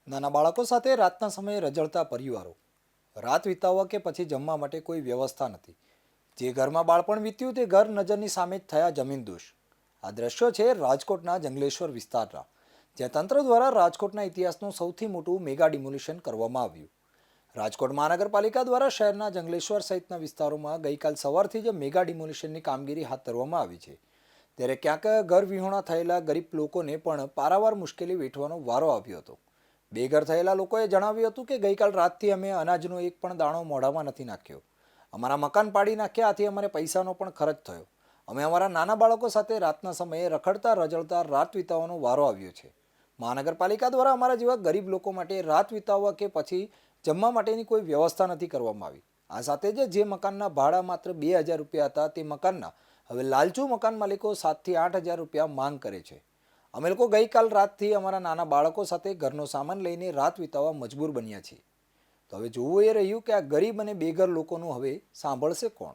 નાના બાળકો સાથે રાતના સમયે રજળતા પરિવારો. રાત વિતાવવા કે પછી જમવા માટે કોઈ વ્યવસ્થા નથી. જે ઘરમાં બાળપણ વીત્યું તે ઘર નજરની સામે જ થયા જમીનદોષ. આ દ્રશ્યો છે રાજકોટના જંગલેશ્વર વિસ્તારના, જ્યાં તંત્ર દ્વારા રાજકોટના ઇતિહાસનું સૌથી મોટું મેગા ડિમોલિશન કરવામાં આવ્યું. રાજકોટ મહાનગરપાલિકા દ્વારા શહેરના જંગલેશ્વર સહિતના વિસ્તારોમાં ગઈકાલ સવારથી જ મેગા ડિમોલિશનની કામગીરી હાથ ધરવામાં આવી છે. ત્યારે ક્યાંક ઘર વિહોણા થયેલા ગરીબ લોકોને પણ પારાવાર મુશ્કેલી વેઠવાનો વારો આવ્યો હતો. બેઘર થયેલા લોકોએ જણાવ્યું હતું કે ગઈકાલ રાતથી અમે અનાજનો એક પણ દાણો મોઢામાં નથી નાખ્યો. અમારા મકાન પાડી નાખ્યા, આથી અમારે પૈસાનો પણ ખર્ચ થયો. અમે અમારા નાના બાળકો સાથે રાતના સમયે રખડતા રજળતા રાત વિતાવવાનો વારો આવ્યો છે. મહાનગરપાલિકા દ્વારા અમારા જેવા ગરીબ લોકો માટે રાત વિતાવવા કે પછી જમવા માટેની કોઈ વ્યવસ્થા નથી કરવામાં આવી. આ સાથે જ જે મકાનના ભાડા માત્ર 2,000 રૂપિયા હતા તે મકાનના હવે લાલચુ મકાન માલિકો 7,000 થી 8,000 રૂપિયા માંગ કરે છે. અમે લોકો ગઈકાલ રાતથી અમારા નાના બાળકો સાથે ઘરનો સામાન લઈને રાત વિતાવવા મજબૂર બન્યા છીએ. તો હવે જોવું એ રહ્યું કે આ ગરીબ અને બેઘર લોકોનું હવે સાંભળશે કોણ.